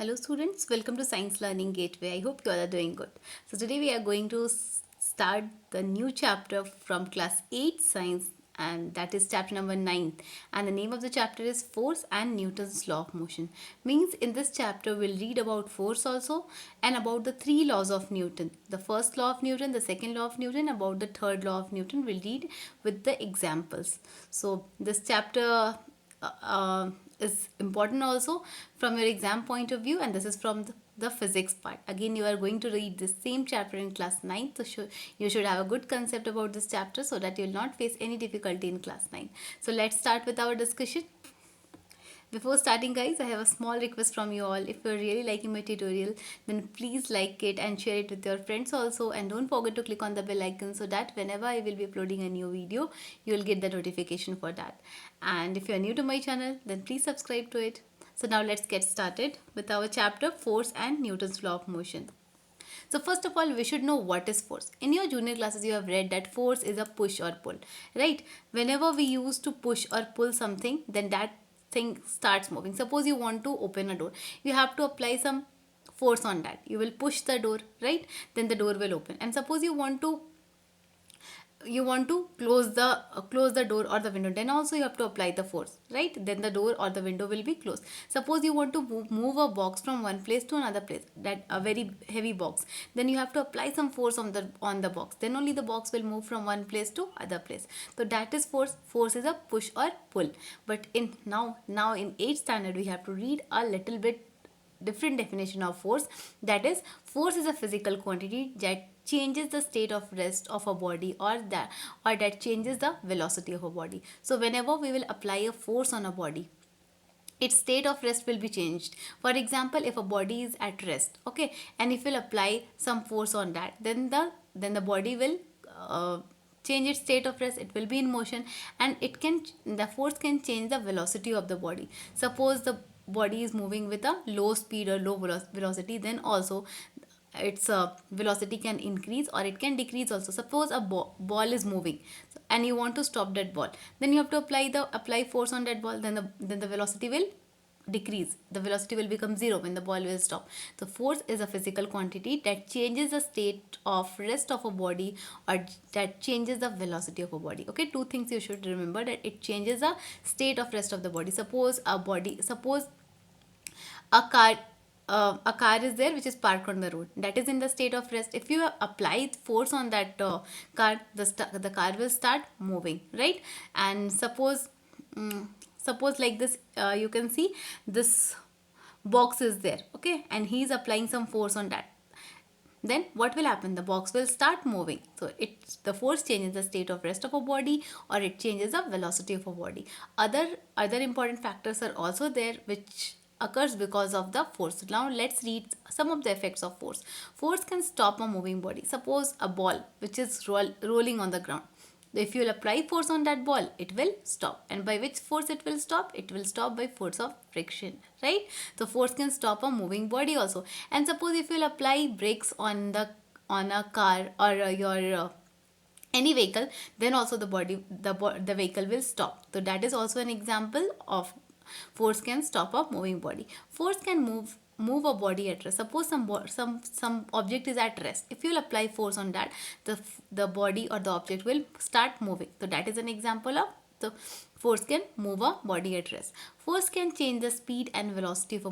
Hello students, welcome to Science Learning Gateway. I hope you all are doing good. So today we are going to start the new chapter from class 8 science, and that is chapter number 9, and the name of the chapter is Force and Newton's Law of Motion. Means in this chapter we'll read about force also and about the three laws of Newton. The first law of Newton, the second law of Newton, about the third law of Newton we'll read with the examples. So this chapter is important also from your exam point of view, and this is from the physics part. Again, you are going to read the same chapter in class 9, so you should have a good concept about this chapter so that you will not face any difficulty in class 9. So let's start with our discussion. Before starting guys, I have a small request from you all. If you're really liking my tutorial, then please like it and share it with your friends also, and don't forget to click on the bell icon so that whenever I will be uploading a new video, you will get the notification for that. And if you're new to my channel, then please subscribe to it. So now let's get started with our chapter Force and Newton's Law of Motion. So first of all, we should know what is force. In your junior classes, you have read that force is a push or pull, right? Whenever we use to push or pull something, then that thing starts moving. Suppose you want to open a door, you have to apply some force on that. You will push the door, right? Then the door will open. And suppose you want to close the door or the window, then also you have to apply the force, right? Then the door or the window will be closed. Suppose you want to move a box from one place to another place, that a very heavy box, then you have to apply some force on the box, then only the box will move from one place to other place. So that is force is a push or pull. But in now in 8th standard we have to read a little bit different definition of force. That is, force is a physical quantity that changes the state of rest of a body, or that changes the velocity of a body. So whenever we will apply a force on a body, its state of rest will be changed. For example, if a body is at rest, okay, and if we'll apply some force on that, then the body will change its state of rest. It will be in motion, and the force can change the velocity of the body. Suppose the body is moving with a low speed or low velocity, then also its velocity can increase or it can decrease also. Suppose a ball is moving and you want to stop that ball, then you have to apply force on that ball, then the velocity will decrease. The velocity will become zero when the ball will stop. So force is a physical quantity that changes the state of rest of a body, or that changes the velocity of a body. Okay, two things you should remember: that it changes the state of rest of the body. Suppose a car is there which is parked on the road, that is in the state of rest. If you apply force on that car, the car will start moving, right? And suppose like this, you can see this box is there, okay, and he is applying some force on that, then what will happen? The box will start moving. So the force changes the state of rest of a body, or it changes the velocity of a body. Other important factors are also there which occurs because of the force. Now let's read some of the effects of force. Force can stop a moving body. Suppose a ball which is rolling on the ground, if you will apply force on that ball, it will stop. And by which force it will stop? It will stop by force of friction, right? So force can stop a moving body also. And suppose if you will apply brakes on a car, or your any vehicle, then also the vehicle will stop. So that is also an example of force can stop a moving body. Force can move a body at rest. Suppose some object is at rest. If you will apply force on that, the body or the object will start moving. So that is an example of the force can move a body at rest. Force can change the speed and velocity of a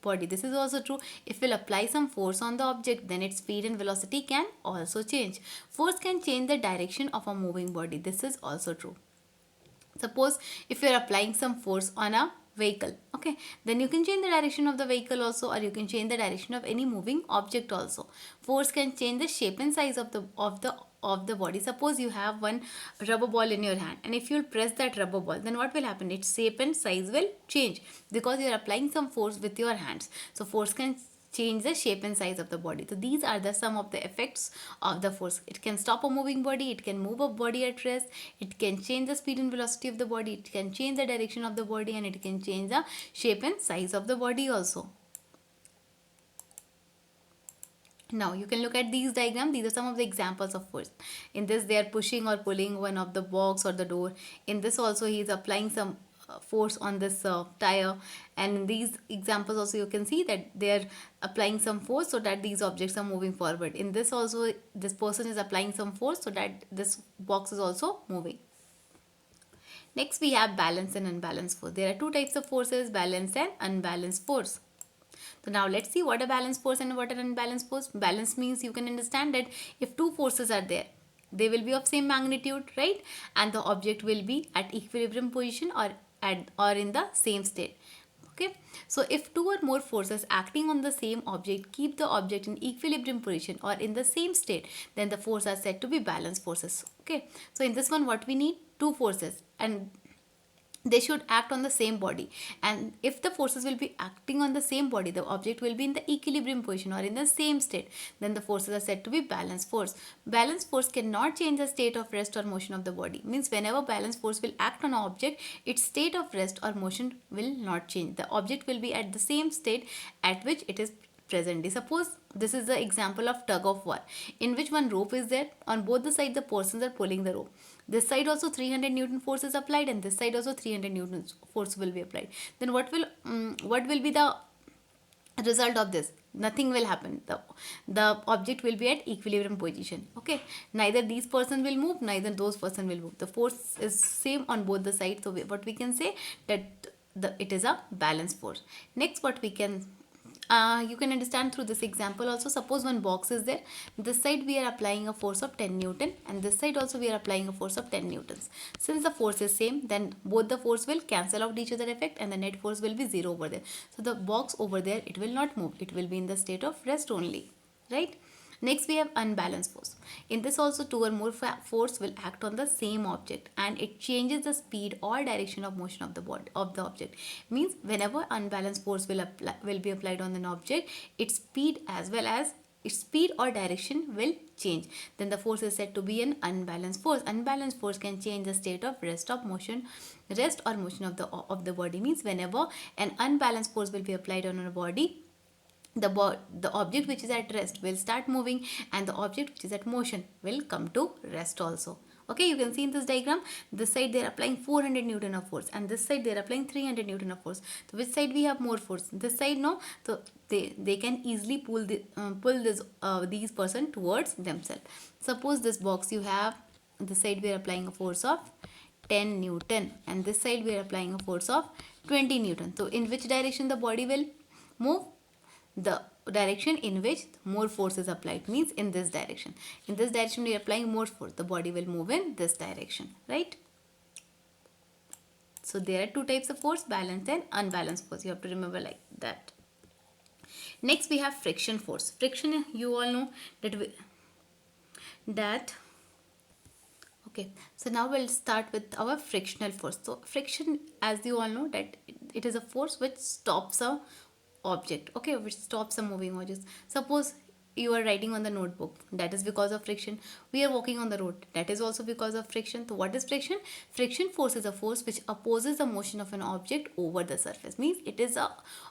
body. This is also true. If we'll apply some force on the object, then its speed and velocity can also change. Force can change the direction of a moving body. This is also true. Suppose if you're applying some force on a vehicle, okay, then you can change the direction of the vehicle also, or you can change the direction of any moving object also. Force can change the shape and size of the body. Suppose you have one rubber ball in your hand, and if you'll press that rubber ball, then what will happen? Its shape and size will change because you're applying some force with your hands. So force can change the shape and size of the body. So these are the some of the effects of the force. It can stop a moving body, it can move a body at rest, it can change the speed and velocity of the body, it can change the direction of the body, and it can change the shape and size of the body also. Now you can look at these diagrams. These are some of the examples of force. In this, they are pushing or pulling one of the box or the door. In this also, he is applying some force on this tire, and in these examples also you can see that they are applying some force so that these objects are moving forward. In this also, this person is applying some force so that this box is also moving. Next we have balance and unbalanced force. There are two types of forces, balanced and unbalanced force. So now let's see what a balanced force and what an unbalanced force. Balance means you can understand that if two forces are there, they will be of same magnitude, right? And the object will be at equilibrium position or in the same state. Okay, so if two or more forces acting on the same object keep the object in equilibrium position or in the same state, then the forces are said to be balanced forces. Okay, so in this one what we need, two forces, and they should act on the same body, and if the forces will be acting on the same body, the object will be in the equilibrium position or in the same state, then the forces are said to be balanced force. Balanced force cannot change the state of rest or motion of the body. Means whenever balanced force will act on an object, its state of rest or motion will not change. The object will be at the same state at which it is presently. Suppose this is the example of tug of war, in which one rope is there. On both the sides the persons are pulling the rope. This side also 300 Newton force is applied, and this side also 300 Newton force will be applied. Then what will be the result of this? Nothing will happen. The object will be at equilibrium position. Okay, neither these person will move, neither those person will move. The force is same on both the sides. So what we can say, that it is a balanced force. Next, what we can you can understand through this example also. Suppose one box is there. This side we are applying a force of 10 Newton, and this side also we are applying a force of 10 Newtons. Since the force is same, then both the force will cancel out each other effect, and the net force will be 0 over there. So the box over there, it will not move. It will be in the state of rest only, right? Next we have unbalanced force. In this also two or more force will act on the same object, and it changes the speed or direction of motion of the body of the object. Means whenever unbalanced force will be applied on an object, its speed as well as its speed or direction will change. Then the force is said to be an unbalanced force. Unbalanced force can change the state of rest or motion of the body. Means whenever an unbalanced force will be applied on a body, the object which is at rest will start moving, and the object which is at motion will come to rest also. Okay, you can see in this diagram, this side they are applying 400 Newton of force, and this side they are applying 300 Newton of force. So which side we have more force? This side, no. So they can easily pull these person towards themselves. Suppose this box you have, this side we are applying a force of 10 Newton, and this side we are applying a force of 20 Newton. So in which direction the body will move? The direction in which more force is applied, means in this direction. In this direction we are applying more force, the body will move in this direction, right? So there are two types of force, balanced and unbalanced force. You have to remember like that. Next we have friction force. Friction, you all know that okay, so now we'll start with our frictional force. So friction, as you all know, that it is a force which stops a object, okay, which stops a moving object. Suppose you are writing on the notebook, that is because of friction. We are walking on the road, that is also because of friction. So what is friction? Friction force is a force which opposes the motion of an object over the surface. Means it is a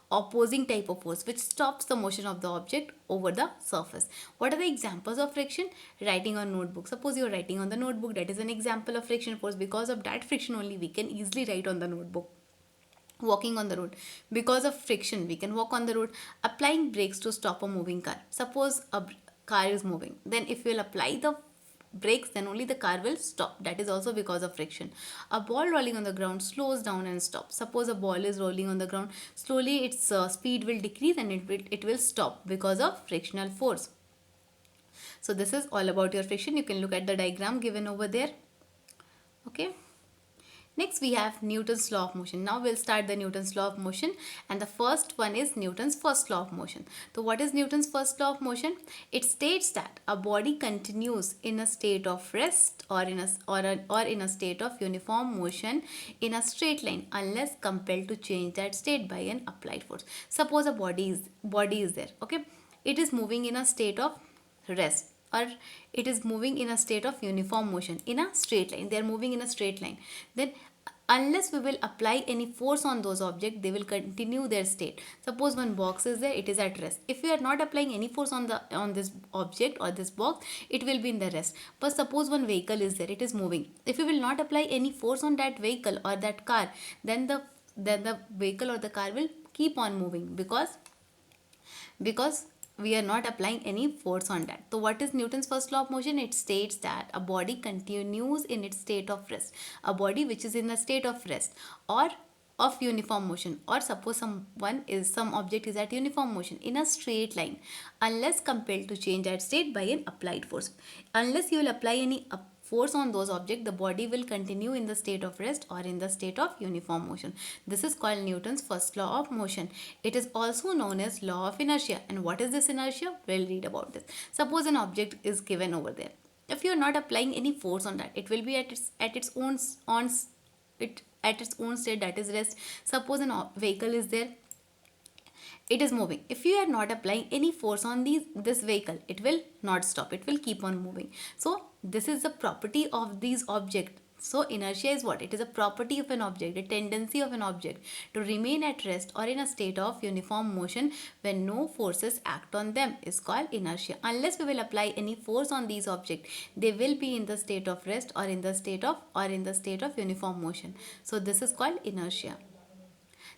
opposing type of force which stops the motion of the object over the surface. What are the examples of friction? Writing on notebook. Suppose you are writing on the notebook, that is an example of friction force. Because of that friction only we can easily write on the notebook. Walking on the road, because of friction we can walk on the road. Applying brakes to stop a moving car. Suppose a car is moving, then if you will apply the brakes, then only the car will stop. That is also because of friction. A ball rolling on the ground slows down and stops. Suppose a ball is rolling on the ground, slowly its speed will decrease and it will stop because of frictional force. So this is all about your friction. You can look at the diagram given over there. Okay. Next we have Newton's law of motion. Now we'll start the Newton's law of motion, and the first one is Newton's first law of motion. So what is Newton's first law of motion? It states that a body continues in a state of rest or in a state of uniform motion in a straight line unless compelled to change that state by an applied force. Suppose a body is there, okay? It is moving in a state of rest, or it is moving in a state of uniform motion in a straight line. They are moving in a straight line. Then Unless we will apply any force on those objects, they will continue their state. Suppose one box is there, it is at rest. If we are not applying any force on the on this object or this box, it will be in the rest. But suppose one vehicle is there, it is moving. If we will not apply any force on that vehicle or that car, then the vehicle or the car will keep on moving, because we are not applying any force on that. So what is Newton's first law of motion? It states that a body continues in its state of rest. A body which is in a state of rest or of uniform motion, or suppose some object is at uniform motion in a straight line, unless compelled to change that state by an applied force. Unless you will apply any force on those objects, the body will continue in the state of rest or in the state of uniform motion. This is called Newton's first law of motion. It is also known as law of inertia. And what is this inertia? We'll read about this. Suppose an object is given over there. If you are not applying any force on that, it will be at its own at its own state, that is rest. Suppose a vehicle is there, it is moving. If you are not applying any force on this vehicle, it will not stop, it will keep on moving. So this is the property of these objects. So inertia is what? It is a property of an object, a tendency of an object to remain at rest or in a state of uniform motion when no forces act on them, is called inertia. Unless we will apply any force on these objects, they will be in the state of rest or in the state of uniform motion. So this is called inertia.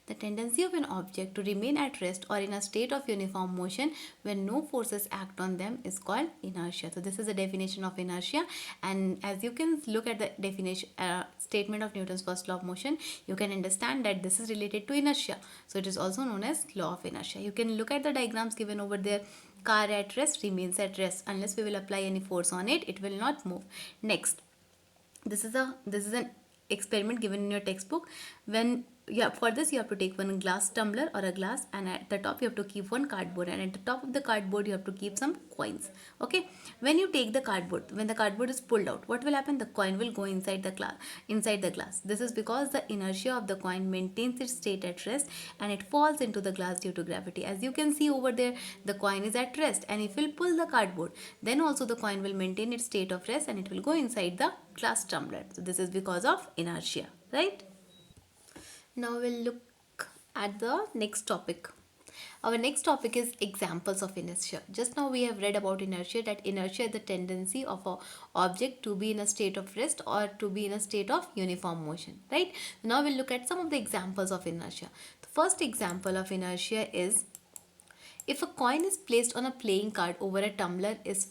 The tendency of an object to remain at rest or in a state of uniform motion when no forces act on them is called inertia. So this is the definition of inertia, and as you can look at the definition statement of Newton's first law of motion, you can understand that this is related to inertia. So it is also known as law of inertia. You can look at the diagrams given over there. Car at rest remains at rest. Unless we will apply any force on it, it will not move. Next, this is an experiment given in your textbook. When for this you have to take one glass tumbler or a glass, and at the top you have to keep one cardboard, and at the top of the cardboard you have to keep some coins. Okay, when you take the cardboard, when the cardboard is pulled out, what will happen? The coin will go inside the glass. This is because the inertia of the coin maintains its state at rest and it falls into the glass due to gravity. As you can see over there, the coin is at rest, and if you pull the cardboard, then also the coin will maintain its state of rest and it will go inside the glass tumbler. So this is because of inertia, right? Now we'll look at the next topic. Our next topic is examples of inertia. Just now we have read about inertia, that inertia is the tendency of an object to be in a state of rest or to be in a state of uniform motion, right? Now we'll look at some of the examples of inertia. The first example of inertia is if a coin is placed on a playing card over a tumbler is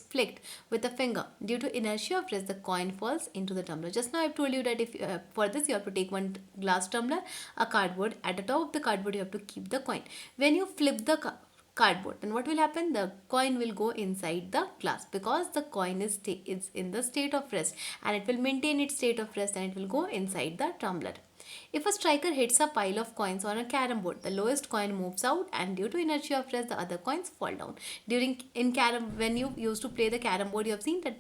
flicked with a finger. Due to inertia of rest, the coin falls into the tumbler. Just now I have told you that if for this you have to take one glass tumbler, a cardboard. At the top of the cardboard you have to keep the coin. When you flip the cardboard, then what will happen? The coin will go inside the glass, because the coin is in the state of rest, and it will maintain its state of rest and it will go inside the tumbler. If a striker hits a pile of coins on a carom board, the lowest coin moves out, and due to inertia of rest, the other coins fall down. When you used to play the carom board, you have seen that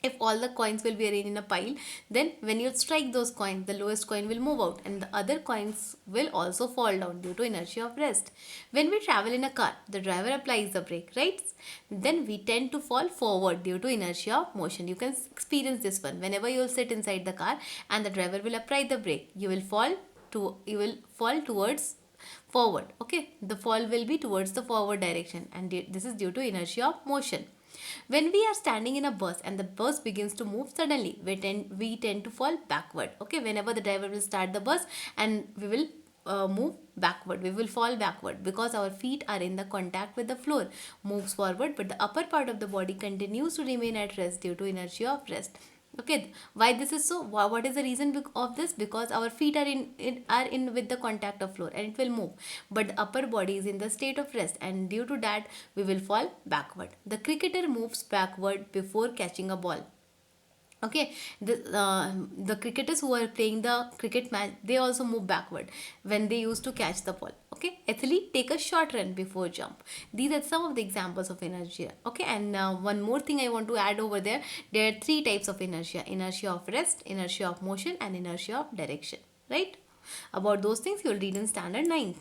if all the coins will be arranged in a pile, then when you strike those coins, the lowest coin will move out and the other coins will also fall down due to inertia of rest. When we travel in a car, the driver applies the brake, right? Then we tend to fall forward due to inertia of motion. You can experience this one. Whenever you will sit inside the car and the driver will apply the brake, you will fall towards forward. Okay, the fall will be towards the forward direction, and this is due to inertia of motion. When we are standing in a bus and the bus begins to move suddenly, we tend to fall backward. Okay, whenever the driver will start the bus and we will move backward, we will fall backward because our feet are in the contact with the floor. Moves forward, but the upper part of the body continues to remain at rest due to inertia of rest. Okay, why this is so? What is the reason of this? Because our feet are in with the contact of floor and it will move, but the upper body is in the state of rest, and due to that we will fall backward. The cricketer moves backward before catching a ball. Okay, the cricketers who are playing the cricket match, they also move backward when they used to catch the ball. Okay, athlete take a short run before jump. These are some of the examples of inertia. Okay, and one more thing I want to add over there. There are three types of inertia: inertia of rest, inertia of motion, and inertia of direction. Right? About those things you will read in standard 9.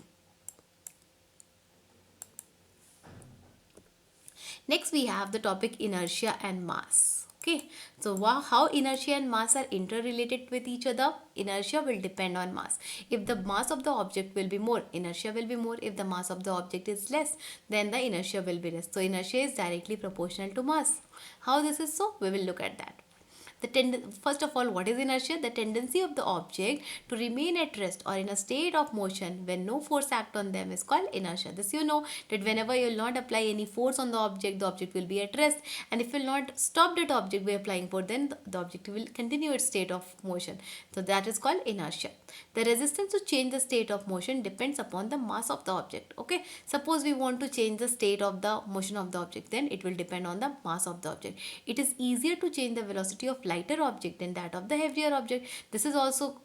Next we have the topic inertia and mass. Okay, so how inertia and mass are interrelated with each other? Inertia will depend on mass. If the mass of the object will be more, inertia will be more. If the mass of the object is less, then the inertia will be less. So inertia is directly proportional to mass. How this is so? We will look at that. First of all, what is inertia? The tendency of the object to remain at rest or in a state of motion when no force act on them is called inertia. This you know that whenever you will not apply any force on the object will be at rest, and if you will not stop that object by applying force, then the object will continue its state of motion. So that is called inertia. The resistance to change the state of motion depends upon the mass of the object. Okay, suppose we want to change the state of the motion of the object, then it will depend on the mass of the object. It is easier to change the velocity of lighter object than that of the heavier object. This is also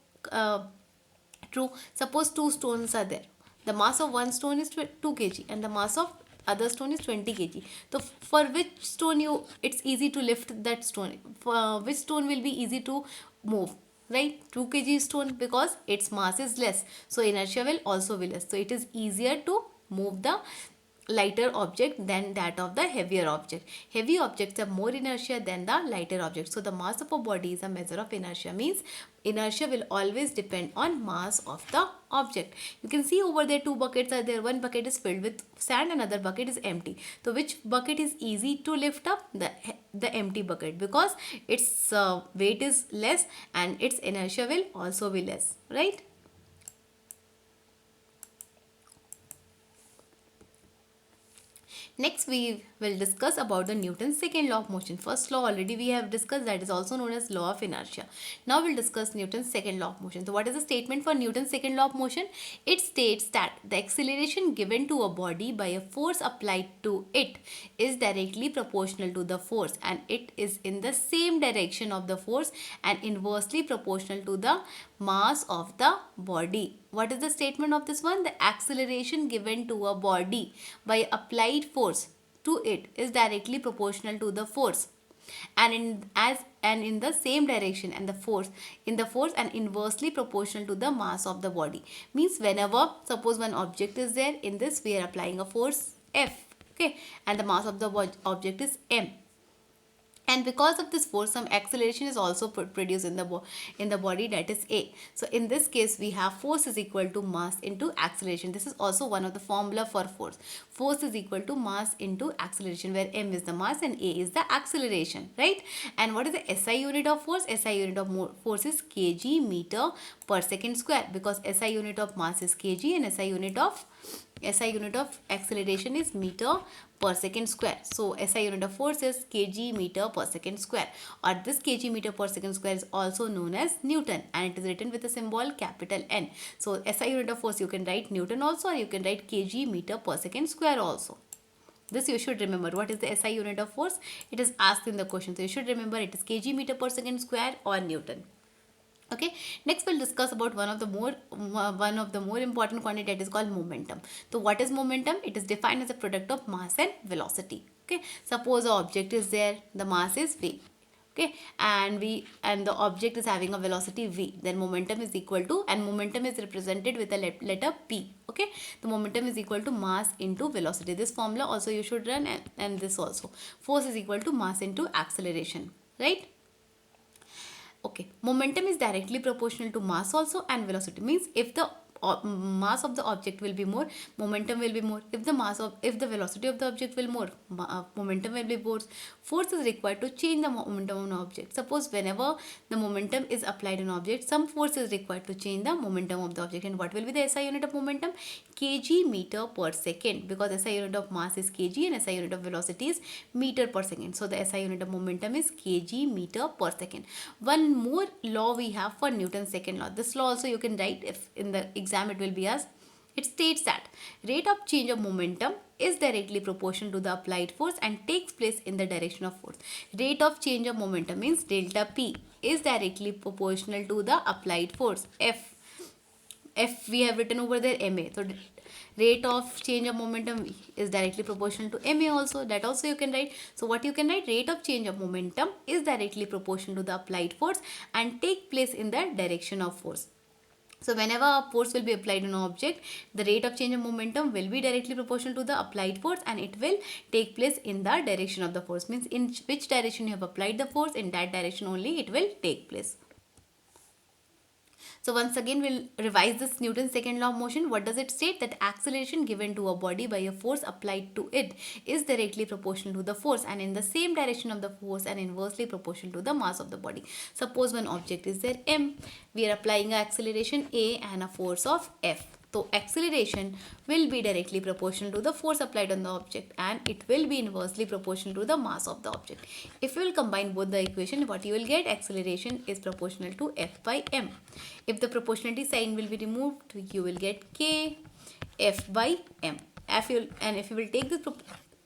true. Suppose two stones are there. The mass of one stone is 2 kg and the mass of other stone is 20 kg. So for which stone it's easy to lift that stone? For which stone will be easy to move? Right, 2 kg stone, because its mass is less, so inertia will also be less. So it is easier to move the lighter object than that of the heavier object. Heavy objects have more inertia than the lighter objects. So the mass of a body is a measure of inertia, means inertia will always depend on mass of the object. You can see over there two buckets are there. One bucket is filled with sand, another bucket is empty. So which bucket is easy to lift up? The empty bucket, because its weight is less and its inertia will also be less, right? Next, we will discuss about the Newton's second law of motion. First law already we have discussed, that is also known as law of inertia. Now we'll discuss Newton's second law of motion. So what is the statement for Newton's second law of motion? It states that the acceleration given to a body by a force applied to it is directly proportional to the force, and it is in the same direction of the force and inversely proportional to the mass of the body. What is the statement of this one? The acceleration given to a body by applied force to it is directly proportional to the force, and in the same direction and the force and inversely proportional to the mass of the body. Means whenever suppose one object is there, in this we are applying a force F, okay, and the mass of the object is m, and because of this force some acceleration is also produced in the body, that is a. So in this case we have force is equal to mass into acceleration. This is also one of the formula for force. Force is equal to mass into acceleration, where m is the mass and a is the acceleration, right? And what is the SI unit of force? SI unit of force is kg meter per second square, because SI unit of mass is kg and SI unit of acceleration is meter per second square. So SI unit of force is kg meter per second square, or this kg meter per second square is also known as Newton, and it is written with a symbol capital N. So SI unit of force you can write Newton also, or you can write kg meter per second square also. This you should remember. What is the SI unit of force? It is asked in the question, so you should remember it is kg meter per second square or Newton. Okay, next we'll discuss about one of the more important quantity, that is called momentum. So what is momentum? It is defined as a product of mass and velocity. Okay, suppose the object is there, the mass is v, okay, and the object is having a velocity v, then momentum is equal to, and momentum is represented with a letter p. Okay, the momentum is equal to mass into velocity. This formula also you should run, and this also. Force is equal to mass into acceleration, right? Okay, momentum is directly proportional to mass also and velocity. Means if the mass of the object will be more, momentum will be more. If the velocity of the object will more, momentum will be more. Force is required to change the momentum of an object. Suppose whenever the momentum is applied on object, some force is required to change the momentum of the object. And what will be the SI unit of momentum? Kg meter per second, because SI unit of mass is kg and SI unit of velocity is meter per second. So the SI unit of momentum is kg meter per second. One more law we have for Newton's second law. This law also you can write if in the exam it will be asked. It states that rate of change of momentum is directly proportional to the applied force and takes place in the direction of force. Rate of change of momentum means delta P is directly proportional to the applied force. F we have written over there ma. So rate of change of momentum is directly proportional to ma also. That also you can write. So what you can write? Rate of change of momentum is directly proportional to the applied force and take place in the direction of force. So whenever a force will be applied on an object, the rate of change of momentum will be directly proportional to the applied force, and it will take place in the direction of the force. Means in which direction you have applied the force, in that direction only it will take place. So once again, we'll revise this Newton's second law of motion. What does it state? That acceleration given to a body by a force applied to it is directly proportional to the force and in the same direction of the force and inversely proportional to the mass of the body. Suppose one object is there M. We are applying an acceleration A and a force of F. So acceleration will be directly proportional to the force applied on the object and it will be inversely proportional to the mass of the object. If you will combine both the equation, what you will get? Acceleration is proportional to F by M. If the proportionality sign will be removed, you will get K F by M. And if you will take this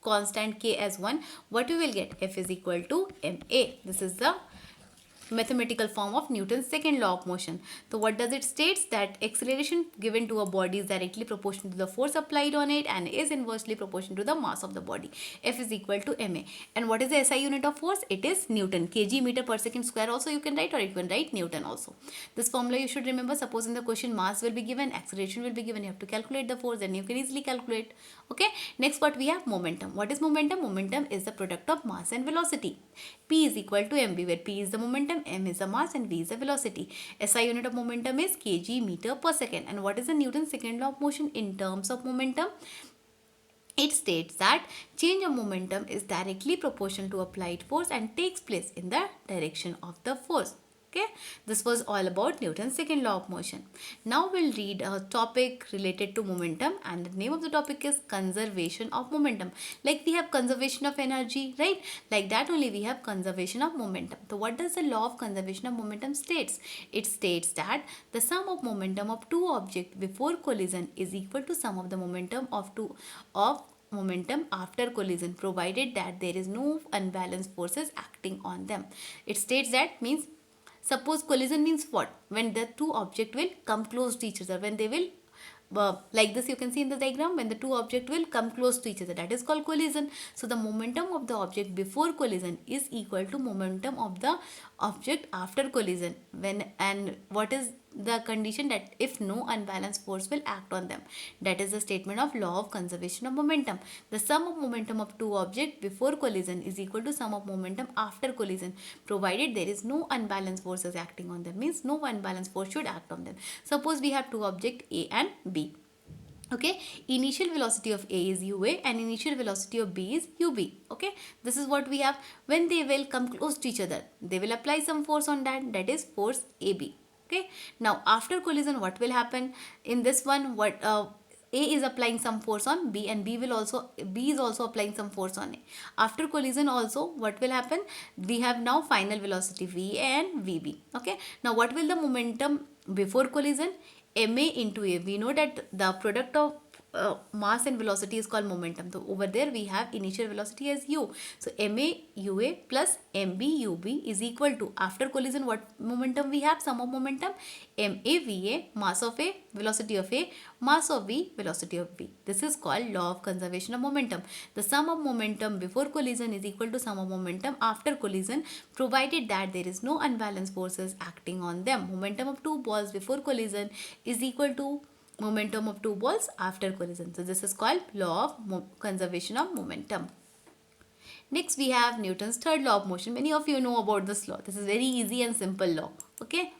constant K as 1, what you will get? F is equal to MA. This is the mathematical form of Newton's second law of motion. So what does it states? That acceleration given to a body is directly proportional to the force applied on it and is inversely proportional to the mass of the body. F is equal to ma. And what is the SI unit of force? It is Newton. Kg meter per second square also you can write, or you can write Newton also. This formula you should remember. Suppose in the question mass will be given, acceleration will be given, you have to calculate the force and you can easily calculate. Okay. Next what we have? Momentum. What is momentum? Momentum is the product of mass and velocity. P is equal to mv, where P is the momentum, m is the mass and v is the velocity. SI unit of momentum is kg meter per second. And what is the Newton's second law of motion in terms of momentum? It states that change of momentum is directly proportional to applied force and takes place in the direction of the force. Okay, this was all about Newton's second law of motion. Now we'll read a topic related to momentum, and the name of the topic is conservation of momentum. Like we have conservation of energy, right? Like that only we have conservation of momentum. So what does the law of conservation of momentum states? It states that the sum of momentum of two objects before collision is equal to sum of the momentum of momentum after collision, provided that there is no unbalanced forces acting on them. It states that, means suppose collision means what? When the two objects will come close to each other, when they will like this you can see in the diagram, when the two objects will come close to each other, that is called collision. So the momentum of the object before collision is equal to momentum of the object after collision. And what is the condition? That if no unbalanced force will act on them. That is the statement of law of conservation of momentum. The sum of momentum of two objects before collision is equal to sum of momentum after collision, provided there is no unbalanced forces acting on them. Means no unbalanced force should act on them. Suppose we have two objects A and B. Okay, initial velocity of A is UA and initial velocity of B is UB. Okay, this is what we have. When they will come close to each other, they will apply some force on that, that is force AB. Okay, now after collision what will happen? In this one, what A is applying some force on B and B is also applying some force on A. After collision also what will happen? We have now final velocity VA and VB. Okay, now what will the momentum before collision? Ma into A. We know that the product of mass and velocity is called momentum. So over there we have initial velocity as u. So ma ua plus mb ub is equal to, after collision what momentum we have? Sum of momentum ma va, mass of A, velocity of A, mass of V, velocity of V. This is called law of conservation of momentum. The sum of momentum before collision is equal to sum of momentum after collision, provided that there is no unbalanced forces acting on them. Momentum of two balls before collision is equal to momentum of two balls after collision. So this is called law of conservation of momentum. Next we have Newton's third law of motion. Many of you know about this law. This is very easy and simple law. Okay.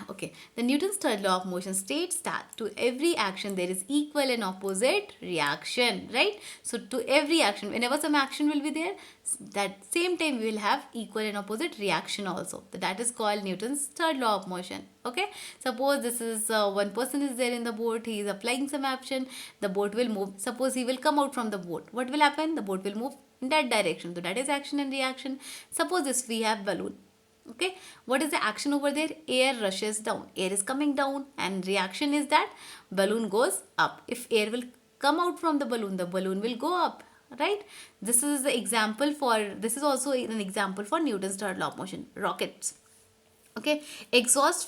Okay, the Newton's third law of motion states that to every action there is equal and opposite reaction, right? So to every action, whenever some action will be there, that same time we will have equal and opposite reaction also. So that is called Newton's third law of motion. Okay, suppose this is one person is there in the boat, he is applying some action, the boat will move. Suppose he will come out from the boat. What will happen? The boat will move in that direction. So that is action and reaction. Suppose this we have balloon. Okay, what is the action over there? Air rushes down, air is coming down, and reaction is that balloon goes up. If air will come out from the balloon will go up, right? This is the example for, this is also an example for Newton's third law of motion. Rockets. Okay, exhaust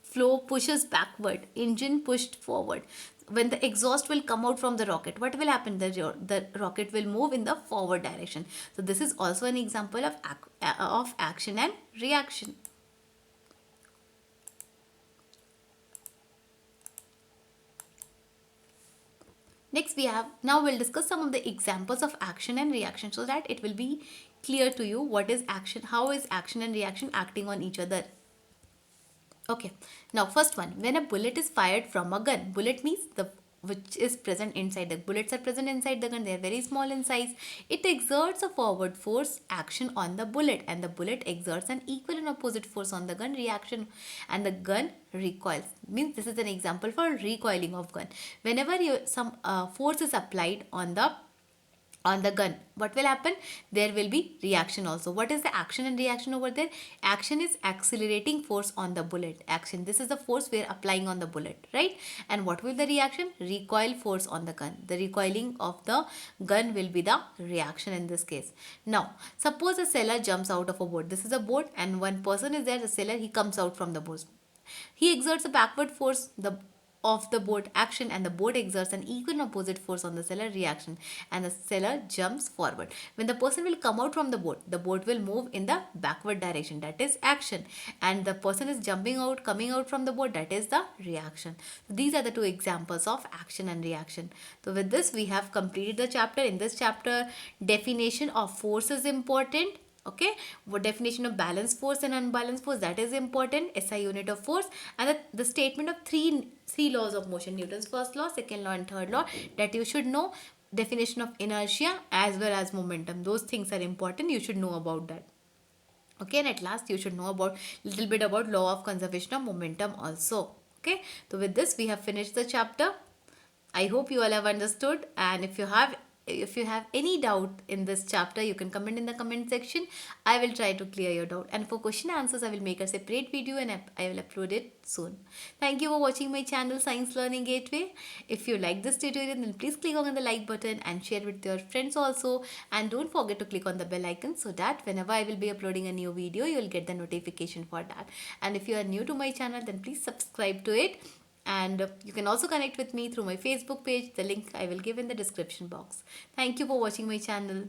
flow pushes backward, engine pushed forward. When the exhaust will come out from the rocket, what will happen? The rocket will move in the forward direction. So this is also an example of action and reaction. Next we have, now we'll discuss some of the examples of action and reaction so that it will be clear to you what is action, how is action and reaction acting on each other. Okay, now first one, when a bullet is fired from a gun, bullet means the which is present inside the bullets are present inside the gun, they are very small in size. It exerts a forward force action on the bullet, and the bullet exerts an equal and opposite force on the gun reaction, and the gun recoils. Means this is an example for recoiling of gun. Whenever some force is applied on the gun, what will happen? There will be reaction also. What is the action and reaction over there? Action is accelerating force on the bullet. Action, this is the force we are applying on the bullet, right? And what will the reaction? Recoil force on the gun. The recoiling of the gun will be the reaction in this case. Now suppose a sailor jumps out of a boat. This is a boat and one person is there, the sailor, he comes out from the boat. He exerts a backward force of the boat action, and the boat exerts an equal and opposite force on the sailor reaction, and the sailor jumps forward. When the person will come out from the boat will move in the backward direction, that is action, and the person is jumping out, coming out from the boat, that is the reaction. So these are the two examples of action and reaction. So with this we have completed the chapter. In this chapter, definition of force is important. Okay, what definition of balanced force and unbalanced force, that is important. SI unit of force, and the statement of three laws of motion, Newton's first law, second law and third law, that you should know. Definition of inertia as well as momentum, those things are important, you should know about that. Okay, and at last you should know about little bit about law of conservation of momentum also. Okay, so with this we have finished the chapter. I hope you all have understood, and if you have any doubt in this chapter, you can comment in the comment section. I will try to clear your doubt, and for question answers I will make a separate video and I will upload it soon. Thank you for watching my channel Science Learning Gateway. If you like this tutorial, then please click on the like button and share with your friends also, and don't forget to click on the bell icon so that whenever I will be uploading a new video, you will get the notification for that. And if you are new to my channel, then please subscribe to it, and you can also connect with me through my Facebook page. The link I will give in the description box. Thank you for watching my channel.